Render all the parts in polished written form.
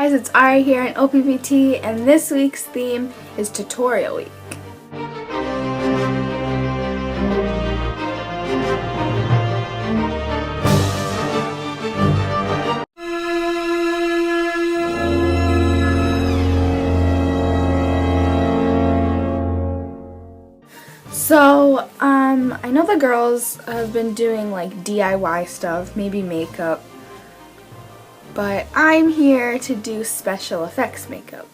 guys, it's Ari here in OPPT, and this week's theme is Tutorial Week. So, I know the girls have been doing like DIY stuff, maybe makeup, but I'm here to do special effects makeup.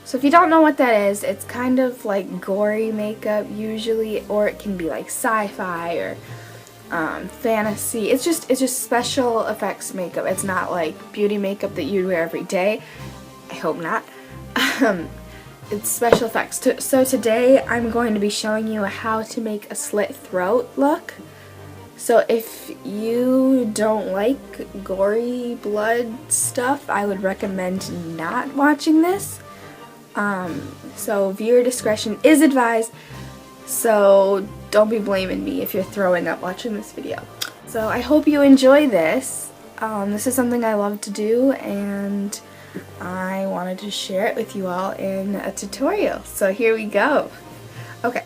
So if you don't know what that is, it's kind of like gory makeup usually, or it can be like sci-fi or fantasy. It's just special effects makeup. It's not like beauty makeup that you'd wear every day. I hope not. It's special effects. So today I'm going to be showing you how to make a slit throat look. So if you don't like gory blood stuff, I would recommend not watching this. So viewer discretion is advised, so don't be blaming me if you're throwing up watching this video. So I hope you enjoy this. This is something I love to do, and I wanted to share it with you all in a tutorial. So here we go. Okay.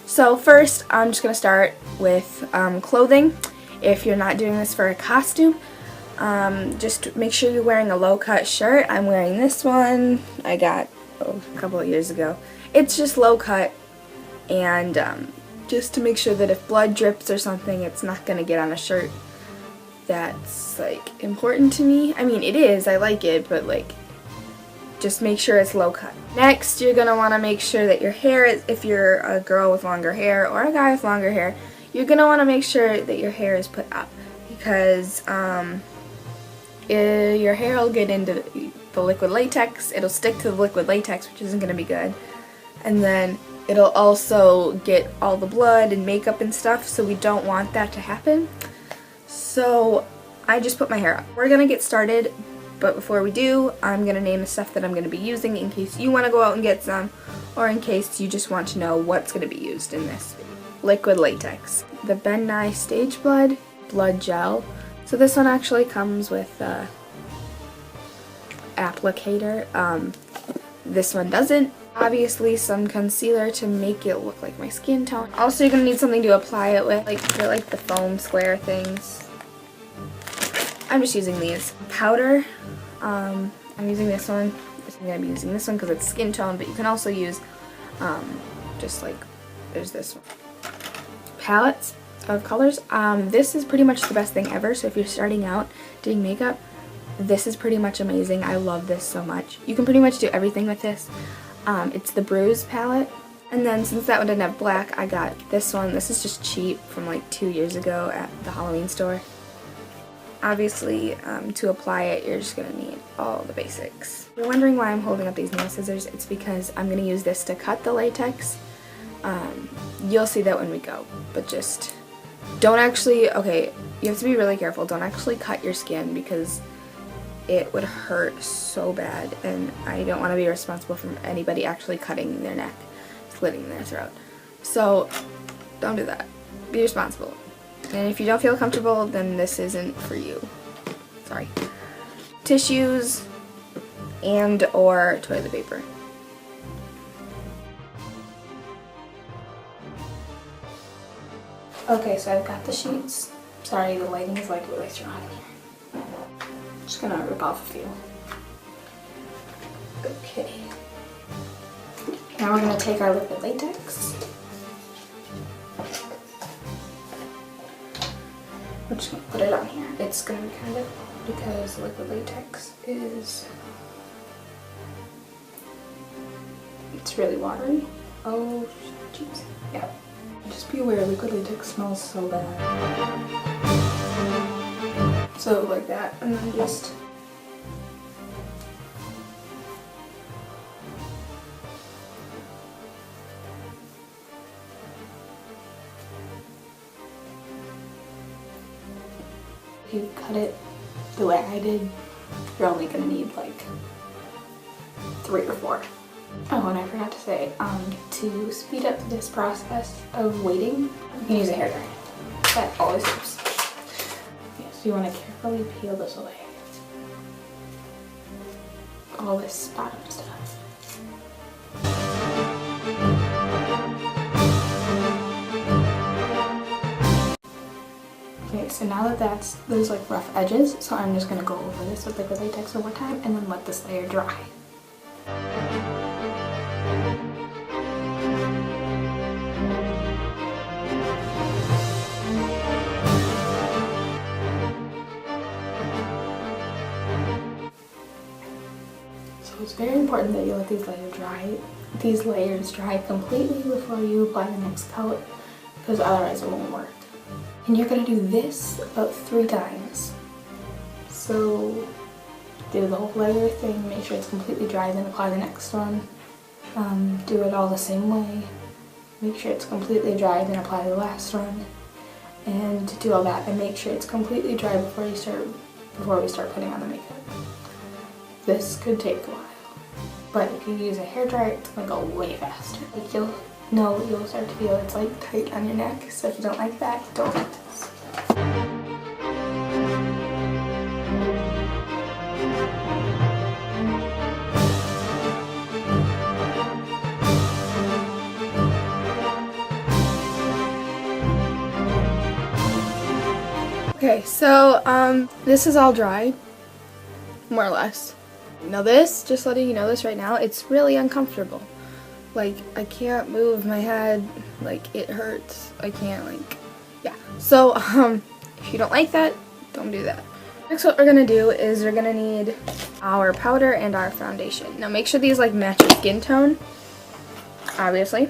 So first, I'm just going to start with clothing. If you're not doing this for a costume, just make sure you're wearing a low-cut shirt. I'm wearing this one I got a couple of years ago. It's just low-cut, and just to make sure that if blood drips or something, it's not going to get on a shirt that's like important to me. I mean, it is, I like it, but like, just make sure it's low cut. Next, you're gonna want to make sure that your hair is, if you're a girl with longer hair or a guy with longer hair, you're gonna want to make sure that your hair is put up, because your hair will get into the liquid latex. It'll stick to the liquid latex, which isn't gonna be good, and then it'll also get all the blood and makeup and stuff, so we don't want that to happen. So I just put my hair up. We're gonna get started, but before we do, I'm gonna name the stuff that I'm gonna be using in case you want to go out and get some, or in case you just want to know what's gonna be used in this. Liquid latex, the Ben Nye Stage blood gel. So this one actually comes with applicator. This one doesn't. Obviously some concealer to make it look like my skin tone. Also, you're gonna need something to apply it with, they're like the foam square things. I'm just using these. Powder, I'm using this one. I'm going to be using this one because it's skin tone, but you can also use, just like, there's this one. Palettes of colors. This is pretty much the best thing ever, so if you're starting out doing makeup, this is pretty much amazing. I love this so much. You can pretty much do everything with this. It's the Bruise palette. And then since that one didn't have black, I got this one. This is just cheap from like 2 years ago at the Halloween store. Obviously, to apply it, you're just going to need all the basics. If you're wondering why I'm holding up these nail scissors, it's because I'm going to use this to cut the latex. You'll see that when we go, but just don't actually, okay, you have to be really careful. Don't actually cut your skin because it would hurt so bad, and I don't want to be responsible for anybody actually cutting their neck, slitting their throat. So don't do that. Be responsible. And if you don't feel comfortable, then this isn't for you. Sorry. Tissues and or toilet paper. Okay, so I've got the sheets. Sorry, the lighting is like really strong in here. Just gonna rip off a few. Okay. Now we're gonna take our liquid latex. I'm just going to put it on here. It's going to be kind of, because liquid latex is, it's really watery. Oh, jeez. Yeah. Just be aware, liquid latex smells so bad. So like that, and then just if you cut it the way I did, you're only going to need like 3 or 4. Oh, and I forgot to say, to speed up this process of waiting, you can use a hairdryer. That always helps. Yes. So you want to carefully peel this away. All this bottom stuff. Okay, so now that there's like rough edges, so I'm just going to go over this with like a latex one more time and then let this layer dry. So it's very important that you let these layers dry completely before you apply the next coat, because otherwise it won't work. And you're going to do this about 3 times. So do the whole layer thing, make sure it's completely dry, then apply the next one. Do it all the same way. Make sure it's completely dry, then apply the last one. And do all that and make sure it's completely dry before we start putting on the makeup. This could take a while. But if you use a hairdryer, it's going to go way faster. Like you'll start to feel it's like tight on your neck, so if you don't like that, don't do this. Okay, so this is all dry, more or less. Now this, just letting you know this right now, it's really uncomfortable. Like, I can't move my head, like, it hurts. I can't, like, yeah. So, if you don't like that, don't do that. Next, what we're gonna do is we're gonna need our powder and our foundation. Now, make sure these, like, match your skin tone, obviously.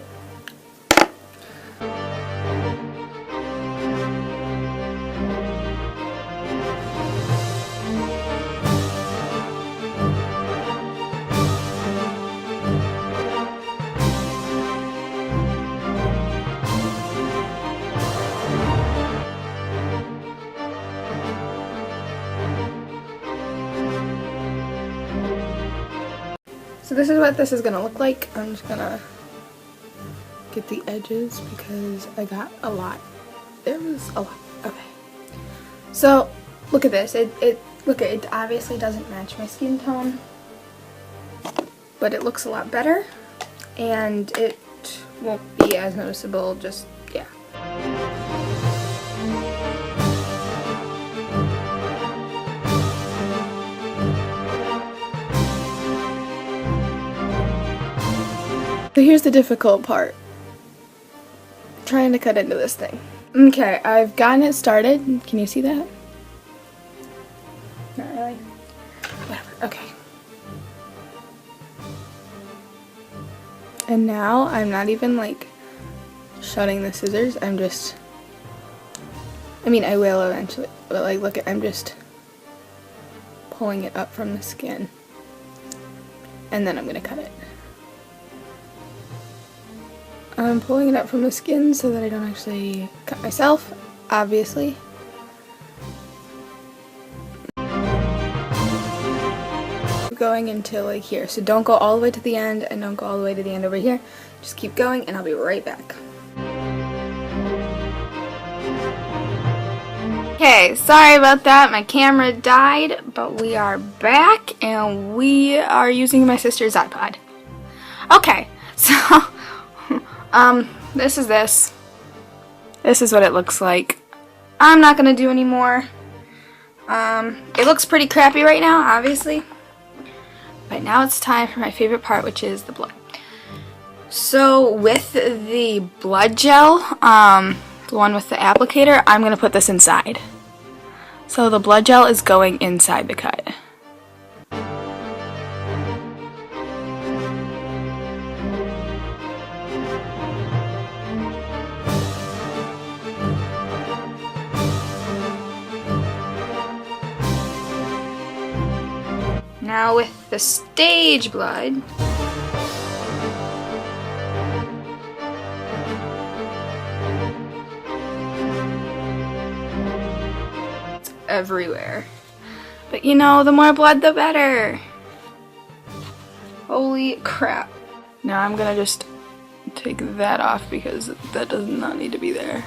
So this is what this is gonna look like. I'm just gonna get the edges because I got a lot. There was a lot. Okay. So look at this. It obviously doesn't match my skin tone, but it looks a lot better, and it won't be as noticeable. Just yeah. So here's the difficult part. Trying to cut into this thing. Okay, I've gotten it started. Can you see that? Not really. Whatever, okay. And now I'm not even like shutting the scissors. I will eventually, but like look, I'm just pulling it up from the skin. And then I'm gonna cut it. I'm pulling it up from the skin so that I don't actually cut myself, obviously. Going until like here, so don't go all the way to the end and don't go all the way to the end over here. Just keep going and I'll be right back. Okay, sorry about that, my camera died, but we are back and we are using my sister's iPod. Okay, so this is what it looks like. I'm not gonna do any more. It looks pretty crappy right now, obviously. But now it's time for my favorite part, which is the blood. So with the blood gel, the one with the applicator, I'm gonna put this inside. So the blood gel is going inside the cut. Now with the stage blood, it's everywhere. But you know, the more blood the better. Holy crap. Now I'm gonna just take that off because that does not need to be there.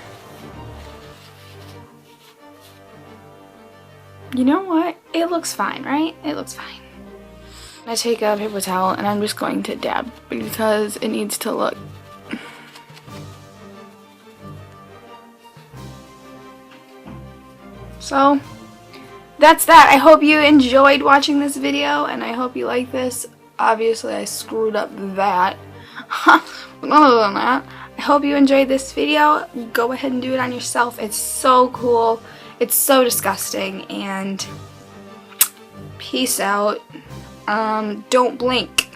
you know what? It looks fine, right? It looks fine. I take a paper towel and I'm just going to dab because it needs to look. So that's that. I hope you enjoyed watching this video and I hope you like this. Obviously I screwed up that. But other than that, I hope you enjoyed this video. Go ahead and do it on yourself. It's so cool. It's so disgusting. And peace out. Don't blink.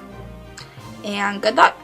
And good luck.